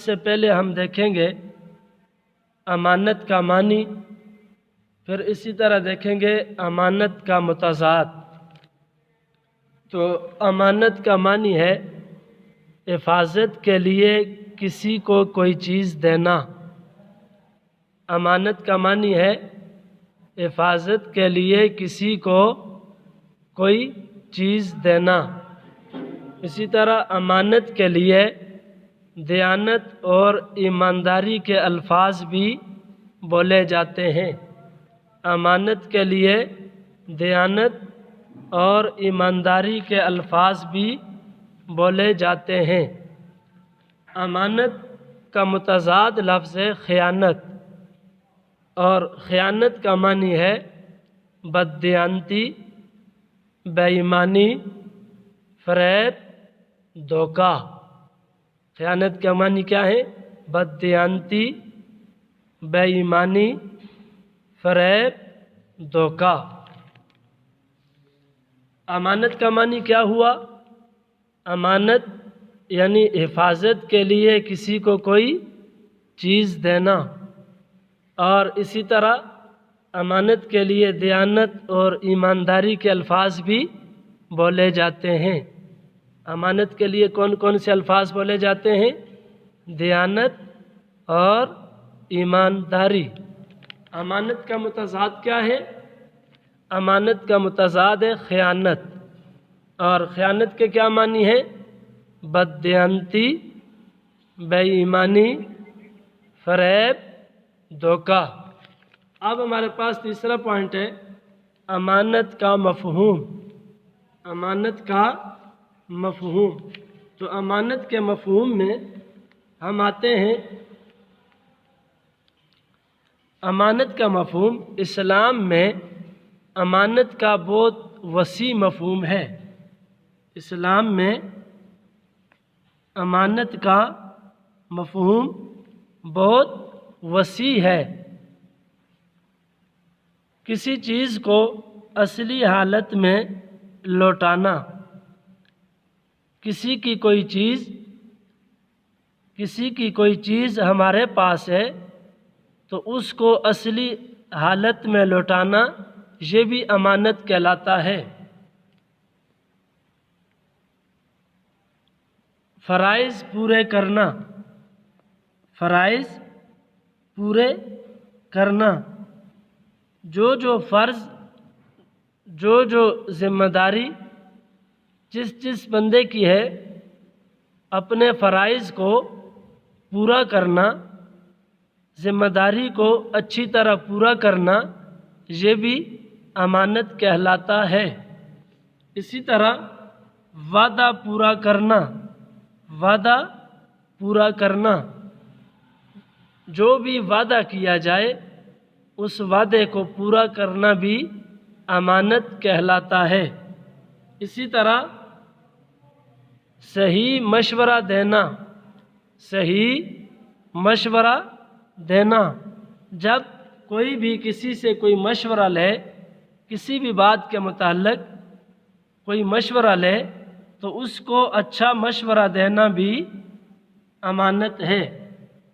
اس سے پہلے ہم دیکھیں گے امانت کا معنی، پھر اسی طرح دیکھیں گے امانت کا متضاد۔ تو امانت کا معنی ہے حفاظت کے لیے کسی کو کوئی چیز دینا۔ امانت کا معنی ہے حفاظت کے لیے کسی کو کوئی چیز دینا۔ اسی طرح امانت کے لیے دیانت اور ایمانداری کے الفاظ بھی بولے جاتے ہیں۔ امانت کے لیے دیانت اور ایمانداری کے الفاظ بھی بولے جاتے ہیں۔ امانت کا متضاد لفظ ہے خیانت، اور خیانت کا معنی ہے بددیانتی، بے ایمانی، فریب، دھوکہ۔ خیانت کا معنی کیا ہے؟ بددیانتی، بے ایمانی، فریب، دھوکہ۔ امانت کا معنی کیا ہوا؟ امانت یعنی حفاظت کے لیے کسی کو کوئی چیز دینا، اور اسی طرح امانت کے لیے دیانت اور ایمانداری کے الفاظ بھی بولے جاتے ہیں۔ امانت کے لیے کون کون سے الفاظ بولے جاتے ہیں؟ دیانت اور ایمانداری۔ امانت کا متضاد کیا ہے؟ امانت کا متضاد ہے خیانت، اور خیانت کے کیا معنی ہے؟ بددیانتی، بے ایمانی، فریب، دھوکہ۔ اب ہمارے پاس تیسرا پوائنٹ ہے امانت کا مفہوم۔ امانت کا مفہوم۔ تو امانت کے مفہوم میں ہم آتے ہیں، امانت کا مفہوم اسلام میں امانت کا بہت وسیع مفہوم ہے۔ اسلام میں امانت کا مفہوم بہت وسیع ہے۔ کسی چیز کو اصلی حالت میں لوٹانا۔ کسی کی کوئی چیز ہمارے پاس ہے تو اس کو اصلی حالت میں لوٹانا، یہ بھی امانت کہلاتا ہے۔ فرائض پورے کرنا۔ فرائض پورے کرنا، جو فرض، جو ذمہ داری جس بندے کی ہے، اپنے فرائض کو پورا کرنا، ذمہ داری کو اچھی طرح پورا کرنا، یہ بھی امانت کہلاتا ہے۔ اسی طرح وعدہ پورا کرنا۔ وعدہ پورا کرنا، جو بھی وعدہ کیا جائے اس وعدے کو پورا کرنا بھی امانت کہلاتا ہے۔ اسی طرح صحیح مشورہ دینا۔ صحیح مشورہ دینا، جب کوئی بھی کسی سے کوئی مشورہ لے، کسی بھی بات کے متعلق کوئی مشورہ لے تو اس کو اچھا مشورہ دینا بھی امانت ہے۔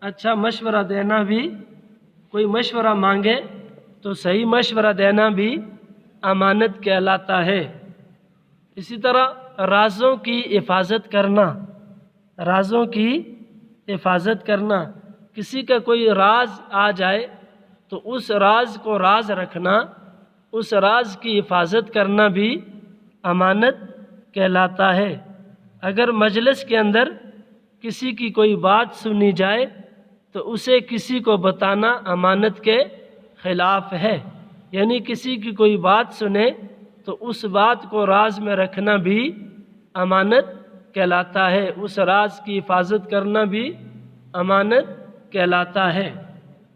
اچھا مشورہ دینا بھی، کوئی مشورہ مانگے تو صحیح مشورہ دینا بھی امانت کہلاتا ہے۔ اسی طرح رازوں کی حفاظت کرنا۔ رازوں کی حفاظت کرنا، کسی کا کوئی راز آ جائے تو اس راز کو راز رکھنا، اس راز کی حفاظت کرنا بھی امانت کہلاتا ہے۔ اگر مجلس کے اندر کسی کی کوئی بات سنی جائے تو اسے کسی کو بتانا امانت کے خلاف ہے، یعنی کسی کی کوئی بات سنے تو اس بات کو راز میں رکھنا بھی امانت کہلاتا ہے، اس راز کی حفاظت کرنا بھی امانت کہلاتا ہے۔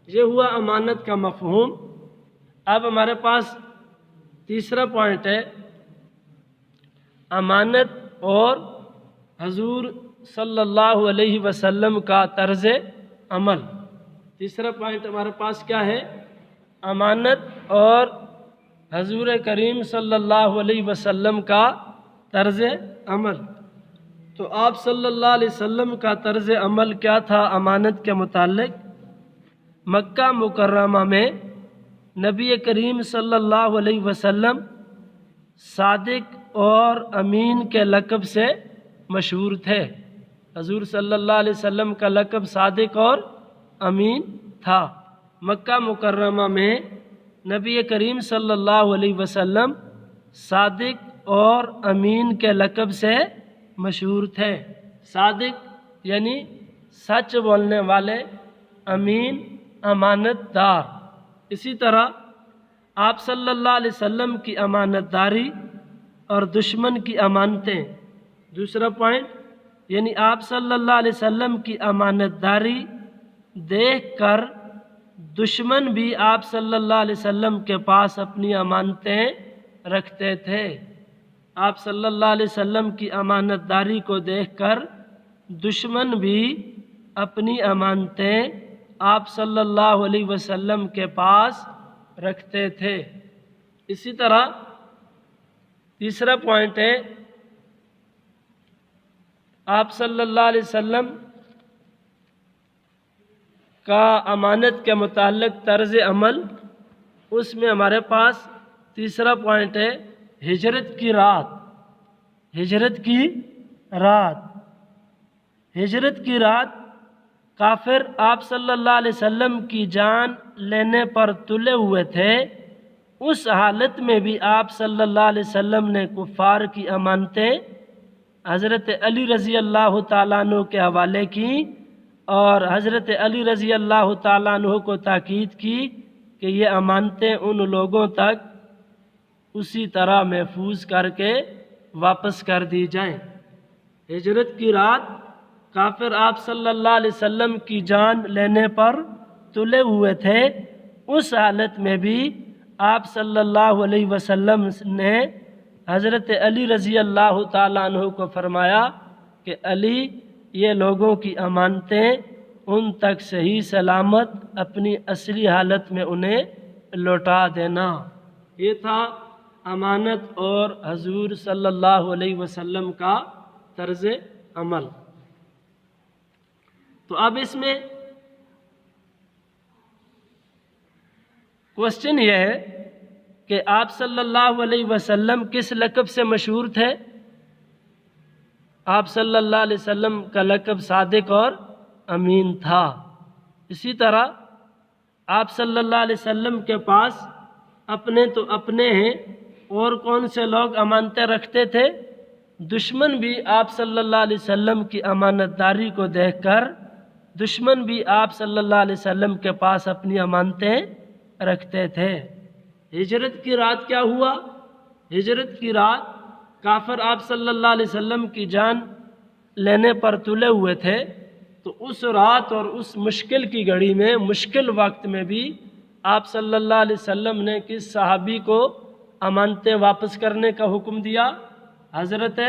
یہ ہوا امانت کا مفہوم۔ اب ہمارے پاس تیسرا پوائنٹ ہے امانت اور حضور صلی اللہ علیہ وسلم کا طرز عمل۔ تیسرا پوائنٹ ہمارے پاس کیا ہے؟ امانت اور حضور کریم صلی اللہ علیہ وسلم کا طرز عمل۔ تو آپ صلی اللہ علیہ وسلم کا طرز عمل کیا تھا امانت کے متعلق؟ مکہ مکرمہ میں نبی کریم صلی اللہ علیہ وسلم صادق اور امین کے لقب سے مشہور تھے۔ حضور صلی اللہ علیہ وسلم کا لقب صادق اور امین تھا۔ مکہ مکرمہ میں نبی کریم صلی اللہ علیہ وسلم صادق اور امین کے لقب سے مشہور تھے۔ صادق یعنی سچ بولنے والے، امین امانت دار۔ اسی طرح آپ صلی اللہ علیہ وسلم کی امانت داری اور دشمن کی امانتیں۔ دوسرا پوائنٹ یعنی آپ صلی اللہ علیہ وسلم کی امانت داری دیکھ کر دشمن بھی آپ صلی اللہ علیہ وسلم کے پاس اپنی امانتیں رکھتے تھے۔ آپ صلی اللہ علیہ وسلم کی امانت داری کو دیکھ کر دشمن بھی اپنی امانتیں آپ صلی اللہ علیہ وسلم کے پاس رکھتے تھے۔ اسی طرح تیسرا پوائنٹ ہے آپ صلی اللہ علیہ وسلم کا امانت کے متعلق طرز عمل، اس میں ہمارے پاس تیسرا پوائنٹ ہے ہجرت کی رات۔ ہجرت کی رات، ہجرت کی رات کافر آپ صلی اللہ علیہ وسلم کی جان لینے پر تلے ہوئے تھے۔ اس حالت میں بھی آپ صلی اللہ علیہ وسلم نے کفار کی امانتیں حضرت علی رضی اللہ تعالیٰ عنہ کے حوالے کی اور حضرت علی رضی اللہ تعالیٰ عنہ کو تاکید کی کہ یہ امانتیں ان لوگوں تک اسی طرح محفوظ کر کے واپس کر دی جائیں۔ ہجرت کی رات کافر آپ صلی اللہ علیہ وسلم کی جان لینے پر تلے ہوئے تھے۔ اس حالت میں بھی آپ صلی اللہ علیہ وسلم نے حضرت علی رضی اللہ تعالیٰ عنہ کو فرمایا کہ علی، یہ لوگوں کی امانتیں ان تک صحیح سلامت اپنی اصلی حالت میں انہیں لوٹا دینا۔ یہ تھا امانت اور حضور صلی اللہ علیہ وسلم کا طرز عمل۔ تو اب اس میں کوشچن یہ ہے کہ آپ صلی اللہ علیہ وسلم کس لقب سے مشہور تھے؟ آپ صلی اللہ علیہ وسلم کا لقب صادق اور امین تھا۔ اسی طرح آپ صلی اللہ علیہ وسلم کے پاس اپنے تو اپنے ہیں، اور کون سے لوگ امانتیں رکھتے تھے؟ دشمن بھی آپ صلی اللہ علیہ وسلم کی امانت داری کو دیکھ کر دشمن بھی آپ صلی اللہ علیہ وسلم کے پاس اپنی امانتیں رکھتے تھے۔ ہجرت کی رات کیا ہوا؟ ہجرت کی رات کافر آپ صلی اللہ علیہ وسلم کی جان لینے پر تلے ہوئے تھے، تو اس رات اور اس مشکل کی گھڑی میں، مشکل وقت میں بھی آپ صلی اللہ علیہ وسلم نے کس صحابی کو امانتیں واپس کرنے کا حکم دیا؟ حضرت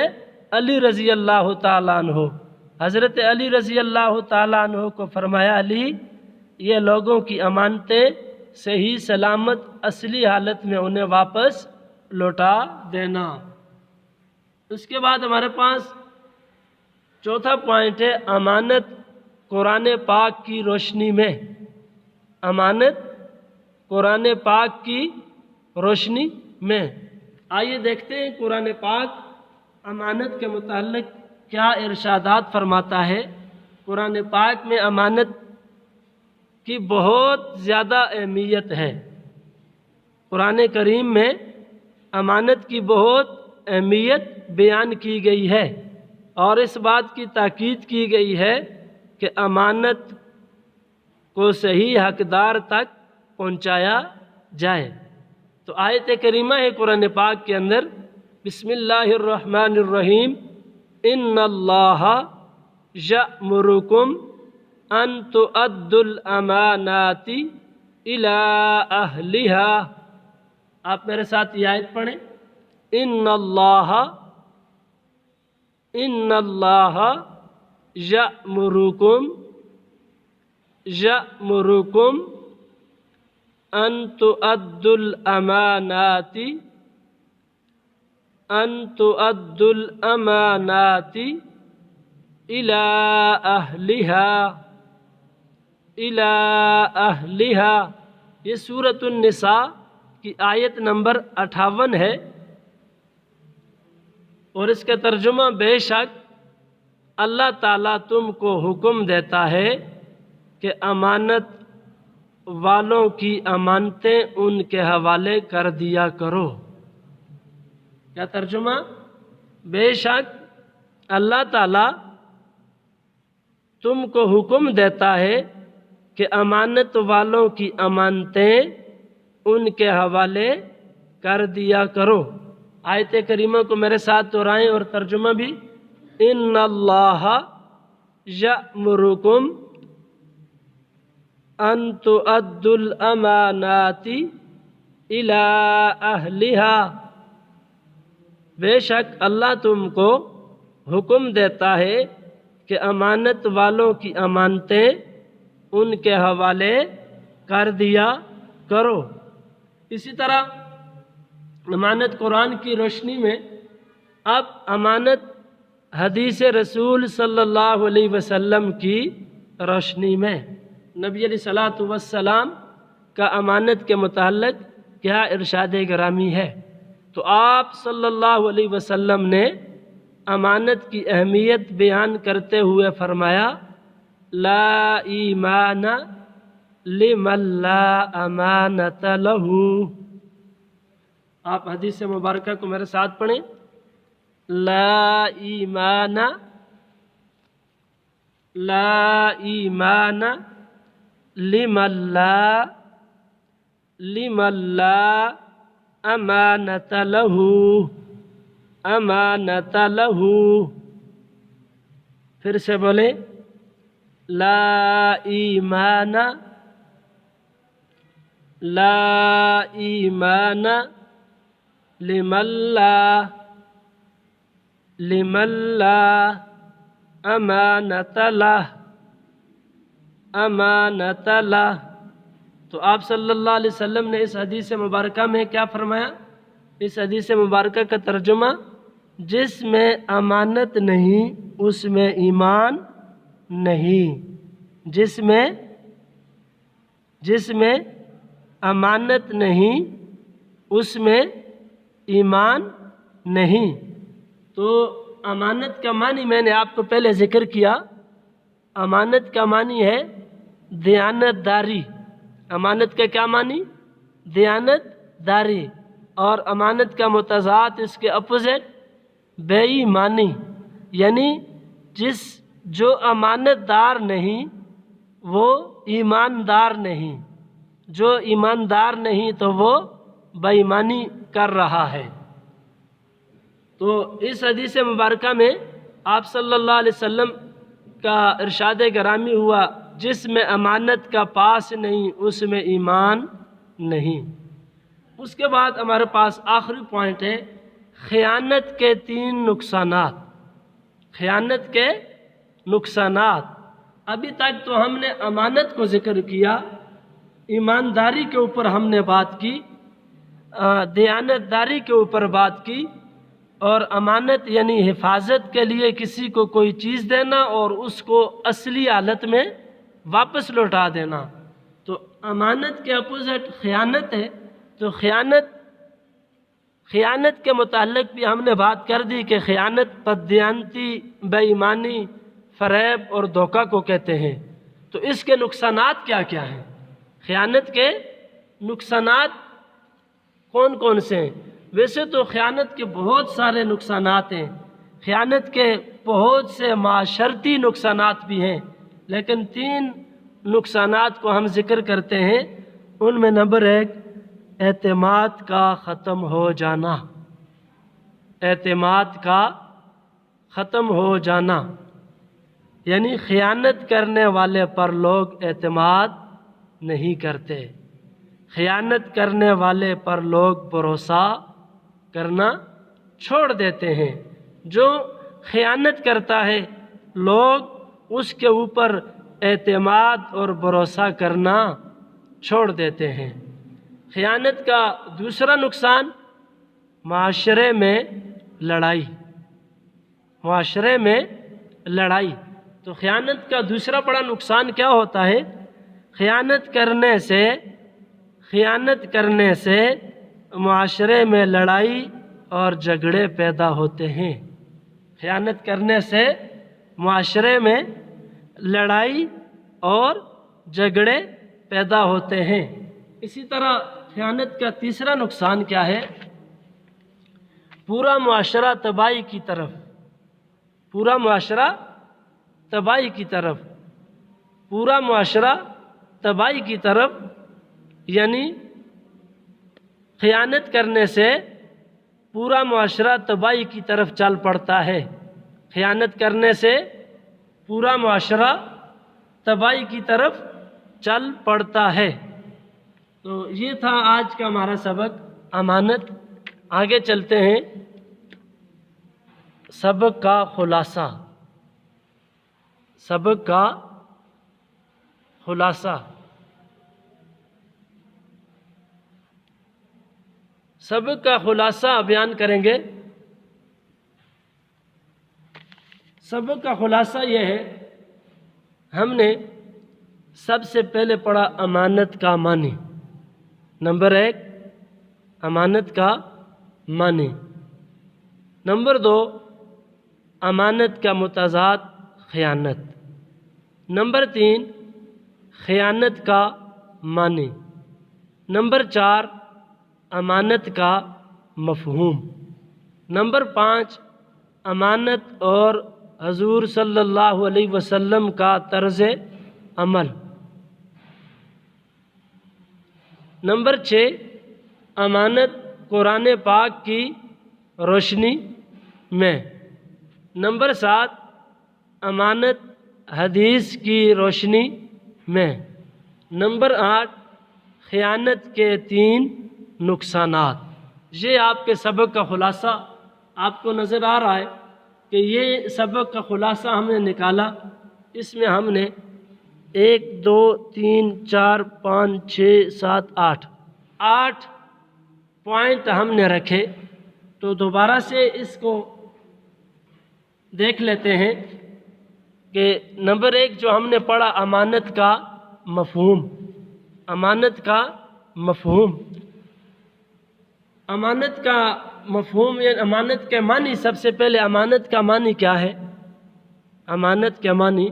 علی رضی اللہ تعالیٰ عنہ۔ حضرت علی رضی اللہ تعالیٰ عنہ کو فرمایا، علی، یہ لوگوں کی امانتیں صحیح سلامت اصلی حالت میں انہیں واپس لوٹا دینا۔ اس کے بعد ہمارے پاس چوتھا پوائنٹ ہے امانت قرآن پاک کی روشنی میں۔ امانت قرآن پاک کی روشنی میں۔ آئیے دیکھتے ہیں قرآن پاک امانت کے متعلق کیا ارشادات فرماتا ہے۔ قرآن پاک میں امانت کی بہت زیادہ اہمیت ہے۔ قرآن کریم میں امانت کی بہت اہمیت بیان کی گئی ہے، اور اس بات کی تاکید کی گئی ہے کہ امانت کو صحیح حقدار تک پہنچایا جائے۔ تو آیت کریمہ ہے قرآن پاک کے اندر، بسم اللہ الرحمن الرحیم، ان اللہ یأمرکم ان تؤدوا الامانات الی اہلہا۔ آپ میرے ساتھ یہ آیت پڑھیں، ان اللہ یأمرکم ان تؤدوا الامانات إلى أهلها، یہ سورۃ النساء کی آیت نمبر 58 ہے، اور اس کا ترجمہ بے شک اللہ تعالیٰ تم کو حکم دیتا ہے کہ امانت والوں کی امانتیں ان کے حوالے کر دیا کرو۔ کیا ترجمہ؟ بے شک اللہ تعالیٰ تم کو حکم دیتا ہے کہ امانت والوں کی امانتیں ان کے حوالے کر دیا کرو۔ آیت کریمہ کو میرے ساتھ دہرائیں اور ترجمہ بھی۔ ان اللہ یأمرکم ان تؤدوا الامانات الی اہلہا، بے شک اللہ تم کو حکم دیتا ہے کہ امانت والوں کی امانتیں ان کے حوالے کر دیا کرو۔ اسی طرح امانت قرآن کی روشنی میں، اب امانت حدیث رسول صلی اللہ علیہ وسلم کی روشنی میں، نبی علیہ الصلوۃ والسلام کا امانت کے متعلق کیا ارشاد گرامی ہے؟ تو آپ صلی اللہ علیہ وسلم نے امانت کی اہمیت بیان کرتے ہوئے فرمایا، لا ایمان لمن لا امانت لہ۔ آپ حدیث مبارکہ کو میرے ساتھ پڑھیں۔ لا ایمان لمن لا امانت لہ، امانت لہ۔ پھر سے بولیں، لا ایمان لمن لا امانت لہ، امانت لہ۔ تو آپ صلی اللہ علیہ وسلم نے اس حدیث مبارکہ میں کیا فرمایا؟ اس حدیث مبارکہ کا ترجمہ، جس میں امانت نہیں اس میں ایمان نہیں، جس میں امانت نہیں اس میں ایمان نہیں۔ تو امانت کا معنی میں نے آپ کو پہلے ذکر کیا، امانت کا معنی ہے دیانت داری۔ امانت کا کیا معنی؟ دیانت داری۔ اور امانت کا متضاد، اس کے اپوزٹ، بے ایمانی، یعنی جو امانت دار نہیں وہ ایماندار نہیں، جو ایماندار نہیں تو وہ بے ایمانی کر رہا ہے۔ تو اس حدیث مبارکہ میں آپ صلی اللہ علیہ وسلم کا ارشاد گرامی ہوا، جس میں امانت کا پاس نہیں اس میں ایمان نہیں۔ اس کے بعد ہمارے پاس آخری پوائنٹ ہے، خیانت کے 3 نقصانات۔ خیانت کے نقصانات۔ ابھی تک تو ہم نے امانت کو ذکر کیا، ایمانداری کے اوپر ہم نے بات کی، دیانت داری کے اوپر بات کی، اور امانت یعنی حفاظت کے لیے کسی کو کوئی چیز دینا اور اس کو اصلی حالت میں واپس لوٹا دینا۔ تو امانت کے اپوزٹ خیانت ہے۔ تو خیانت کے متعلق بھی ہم نے بات کر دی کہ خیانت بددیانتی، بے ایمانی، فریب اور دھوکہ کو کہتے ہیں۔ تو اس کے نقصانات کیا کیا ہیں؟ خیانت کے نقصانات کون کون سے ہیں؟ ویسے تو خیانت کے بہت سارے نقصانات ہیں، خیانت کے بہت سے معاشرتی نقصانات بھی ہیں، لیکن 3 نقصانات کو ہم ذکر کرتے ہیں۔ ان میں نمبر 1، اعتماد کا ختم ہو جانا۔ اعتماد کا ختم ہو جانا، یعنی خیانت کرنے والے پر لوگ اعتماد نہیں کرتے، خیانت کرنے والے پر لوگ بھروسہ کرنا چھوڑ دیتے ہیں۔ جو خیانت کرتا ہے لوگ اس کے اوپر اعتماد اور بھروسہ کرنا چھوڑ دیتے ہیں۔ خیانت کا دوسرا نقصان، معاشرے میں لڑائی۔ معاشرے میں لڑائی۔ تو خیانت کا دوسرا بڑا نقصان کیا ہوتا ہے؟ خیانت کرنے سے معاشرے میں لڑائی اور جھگڑے پیدا ہوتے ہیں۔ خیانت کرنے سے معاشرے میں لڑائی اور جھگڑے پیدا ہوتے ہیں۔ اسی طرح خیانت کا تیسرا نقصان کیا ہے؟ پورا معاشرہ تباہی کی طرف یعنی خیانت کرنے سے پورا معاشرہ تباہی کی طرف چل پڑتا ہے۔ خیانت کرنے سے پورا معاشرہ تباہی کی طرف چل پڑتا ہے۔ تو یہ تھا آج کا ہمارا سبق امانت۔ آگے چلتے ہیں۔ سبق کا خلاصہ۔ سبق کا خلاصہ بیان کریں گے۔ سبق کا خلاصہ یہ ہے، ہم نے سب سے پہلے پڑھا امانت کا معنی۔ نمبر 1 امانت کا معنی۔ نمبر 2 امانت کا متضاد خیانت۔ نمبر 3 خیانت کا معنی۔ نمبر 4 امانت کا مفہوم۔ نمبر 5 امانت اور حضور صلی اللہ علیہ وسلم کا طرز عمل۔ نمبر 6 امانت قرآن پاک کی روشنی میں۔ نمبر 7 امانت حدیث کی روشنی میں۔ نمبر 8 خیانت کے 3 نقصانات۔ یہ آپ کے سبق کا خلاصہ آپ کو نظر آ رہا ہے کہ یہ سبق کا خلاصہ ہم نے نکالا۔ اس میں ہم نے 1 2 3 4 5 6 7 8 پوائنٹ ہم نے رکھے۔ تو دوبارہ سے اس کو دیکھ لیتے ہیں کہ نمبر 1 جو ہم نے پڑھا امانت کا مفہوم۔ امانت کا مفہوم یا امانت کے معنی۔ سب سے پہلے امانت کا معنی کیا ہے؟ امانت کے معنی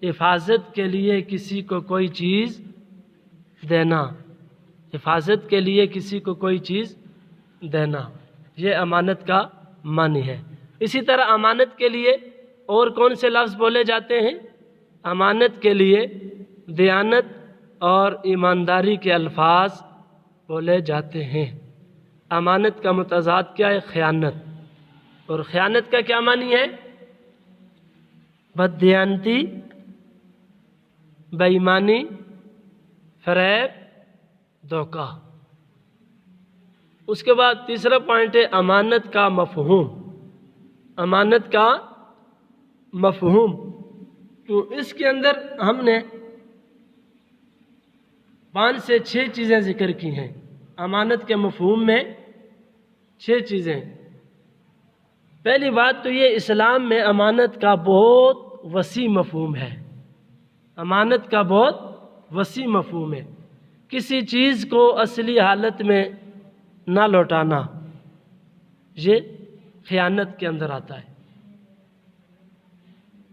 حفاظت کے لیے کسی کو کوئی چیز دینا۔ حفاظت کے لیے کسی کو کوئی چیز دینا، یہ امانت کا معنی ہے۔ اسی طرح امانت کے لیے اور کون سے لفظ بولے جاتے ہیں؟ امانت کے لیے دیانت اور ایمانداری کے الفاظ بولے جاتے ہیں۔ امانت کا متضاد کیا ہے؟ خیانت۔ اور خیانت کا کیا معنی ہے؟ بددیانتی، بے ایمانی، فریب، دھوکہ۔ اس کے بعد تیسرا پوائنٹ ہے امانت کا مفہوم۔ امانت کا مفہوم، تو اس کے اندر ہم نے 5 سے 6 چیزیں ذکر کی ہیں۔ امانت کے مفہوم میں 6 چیزیں۔ پہلی بات تو یہ اسلام میں امانت کا بہت وسیع مفہوم ہے۔ امانت کا بہت وسیع مفہوم ہے۔ کسی چیز کو اصلی حالت میں نہ لوٹانا، یہ خیانت کے اندر آتا ہے۔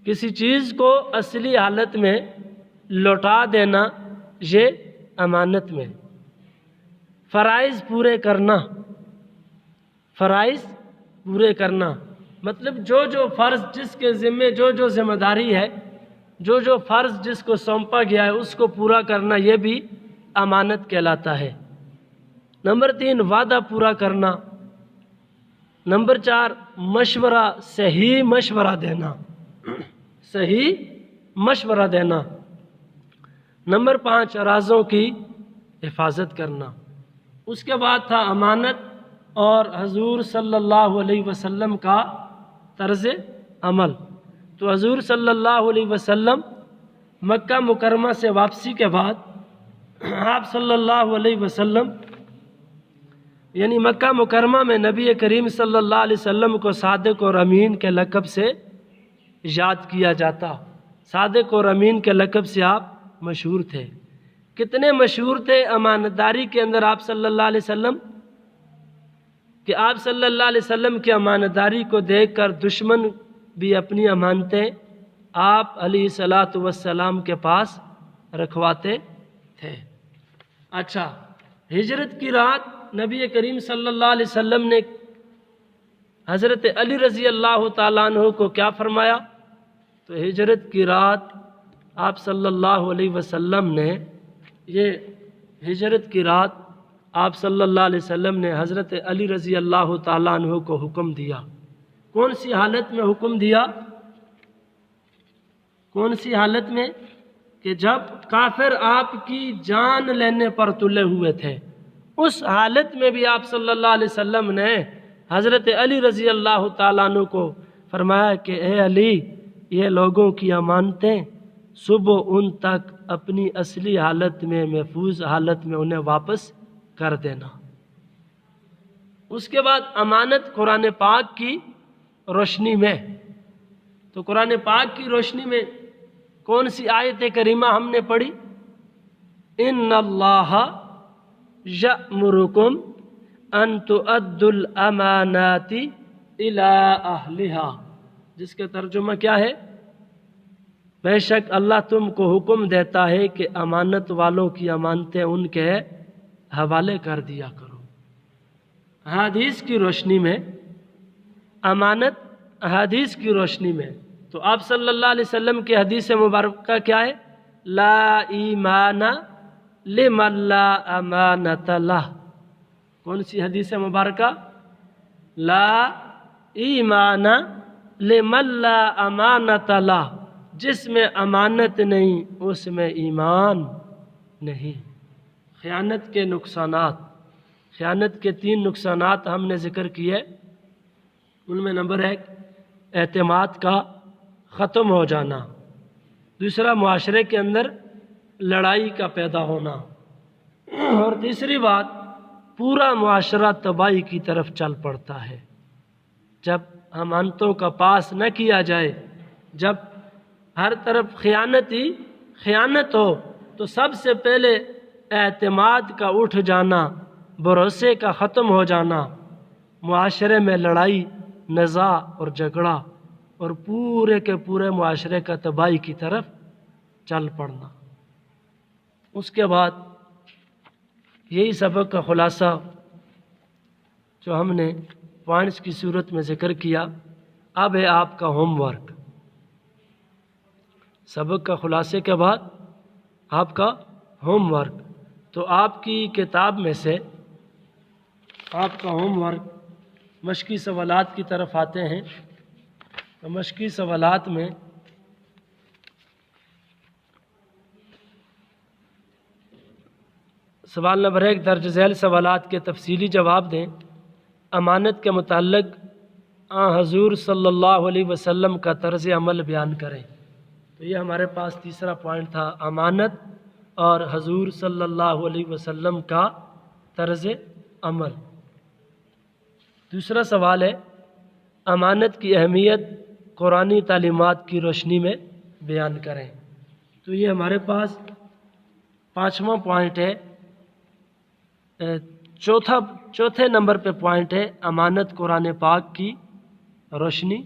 کسی چیز کو اصلی حالت میں لوٹا دینا، یہ امانت میں۔ فرائض پورے کرنا، فرائض پورے کرنا مطلب جو فرض جس کے ذمے جو ذمہ داری ہے، جو فرض جس کو سونپا گیا ہے اس کو پورا کرنا، یہ بھی امانت کہلاتا ہے۔ نمبر 3 وعدہ پورا کرنا۔ نمبر 4 مشورہ، صحیح مشورہ دینا، صحیح مشورہ دینا۔ نمبر 5 رازوں کی حفاظت کرنا۔ اس کے بعد تھا امانت اور حضور صلی اللہ علیہ وسلم کا طرز عمل۔ تو حضور صلی اللہ علیہ وسلم مکہ مکرمہ سے واپسی کے بعد آپ صلی اللہ علیہ وسلم یعنی مکہ مکرمہ میں نبی کریم صلی اللہ علیہ وسلم کو صادق اور امین کے لقب سے یاد کیا جاتا۔ صادق اور امین کے لقب سے آپ مشہور تھے۔ کتنے مشہور تھے امانت داری کے اندر آپ صلی اللہ علیہ وسلم کہ آپ صلی اللہ علیہ وسلم کی امانت داری کو دیکھ کر دشمن بھی اپنی امانتیں آپ علیہ الصلاۃ والسلام کے پاس رکھواتے تھے۔ اچھا، ہجرت کی رات نبی کریم صلی اللہ علیہ وسلم نے حضرت علی رضی اللہ تعالیٰ عنہ کو کیا فرمایا؟ تو ہجرت کی رات آپ صلی اللہ علیہ وسلم نے ہجرت کی رات آپ صلی اللہ علیہ وسلم نے حضرت علی رضی اللہ تعالیٰ عنہ کو حکم دیا۔ کون سی حالت میں حکم دیا؟ کون سی حالت میں؟ کہ جب کافر آپ کی جان لینے پر تلے ہوئے تھے، اس حالت میں بھی آپ صلی اللہ علیہ وسلم نے حضرت علی رضی اللہ تعالیٰ عنہ کو فرمایا کہ اے علی، یہ لوگوں کی امانتیں صبح ان تک اپنی اصلی حالت میں، محفوظ حالت میں انہیں واپس کر دینا۔ اس کے بعد امانت قرآن پاک کی روشنی میں، تو قرآن پاک کی روشنی میں کون سی آیت کریمہ ہم نے پڑھی؟ ان اللہ یأمرکم ان تؤدوا الامانات الی اہلہا، جس کا ترجمہ کیا ہے؟ بے شک اللہ تم کو حکم دیتا ہے کہ امانت والوں کی امانتیں ان کے حوالے کر دیا کرو۔ حدیث کی روشنی میں امانت، حدیث کی روشنی میں تو آپ صلی اللہ علیہ وسلم کی حدیث مبارکہ کیا ہے؟ لا ایمان لمن لا امانت لہ۔ کون سی حدیث مبارکہ؟ لا ایمان لمن لا امانت لہ، جس میں امانت نہیں اس میں ایمان نہیں۔ خیانت کے نقصانات، خیانت کے 3 نقصانات ہم نے ذکر کیے۔ ان میں نمبر 1 اعتماد کا ختم ہو جانا، دوسرا معاشرے کے اندر لڑائی کا پیدا ہونا، اور تیسری بات پورا معاشرہ تباہی کی طرف چل پڑتا ہے۔ جب امانتوں کا پاس نہ کیا جائے، جب ہر طرف خیانت ہی خیانت ہو، تو سب سے پہلے اعتماد کا اٹھ جانا، بھروسے کا ختم ہو جانا، معاشرے میں لڑائی، نزاع اور جھگڑا، اور پورے کے پورے معاشرے کا تباہی کی طرف چل پڑنا۔ اس کے بعد یہی سبق کا خلاصہ جو ہم نے پوائنٹس کی صورت میں ذکر کیا، اب ہے آپ کا ہوم ورک۔ سبق کا خلاصے کے بعد آپ کا ہوم ورک، تو آپ کی کتاب میں سے آپ کا ہوم ورک مشقی سوالات کی طرف آتے ہیں۔ تو مشقی سوالات میں سوال نمبر 1 درج ذیل سوالات کے تفصیلی جواب دیں۔ امانت کے متعلق حضور صلی اللہ علیہ وسلم کا طرز عمل بیان کریں۔ تو یہ ہمارے پاس تیسرا پوائنٹ تھا، امانت اور حضور صلی اللہ علیہ وسلم کا طرز عمل۔ دوسرا سوال ہے، امانت کی اہمیت قرآنی تعلیمات کی روشنی میں بیان کریں۔ تو یہ ہمارے پاس 5واں پوائنٹ ہے۔ چوتھے نمبر پہ پوائنٹ ہے امانت قرآن پاک کی روشنی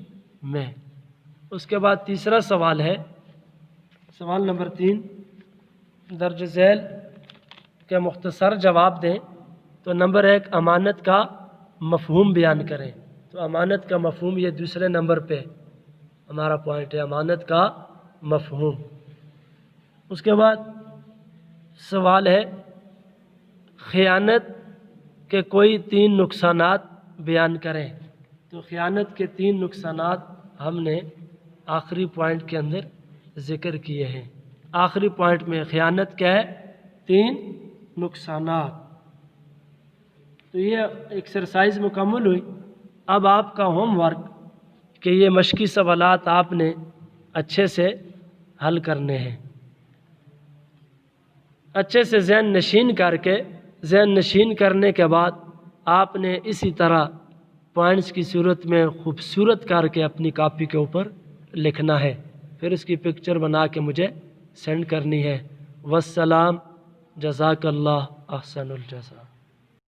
میں۔ اس کے بعد تیسرا سوال ہے، سوال نمبر 3 درج ذیل کے مختصر جواب دیں۔ تو نمبر 1 امانت کا مفہوم بیان کریں۔ تو امانت کا مفہوم یہ دوسرے نمبر پہ ہمارا پوائنٹ ہے، امانت کا مفہوم۔ اس کے بعد سوال ہے، خیانت کے کوئی 3 نقصانات بیان کریں۔ تو خیانت کے 3 نقصانات ہم نے آخری پوائنٹ کے اندر ذکر کیے ہیں۔ آخری پوائنٹ میں خیانت کیا ہے؟ 3 نقصانات۔ تو یہ ایکسرسائز مکمل ہوئی۔ اب آپ کا ہوم ورک کہ یہ مشقی سوالات آپ نے اچھے سے حل کرنے ہیں، اچھے سے ذہن نشین کر کے، ذہن نشین کرنے کے بعد آپ نے اسی طرح پوائنٹس کی صورت میں خوبصورت کر کے اپنی کاپی کے اوپر لکھنا ہے، پھر اس کی پکچر بنا کے مجھے سینڈ کرنی ہے۔ والسلام، جزاک اللہ احسن الجزا۔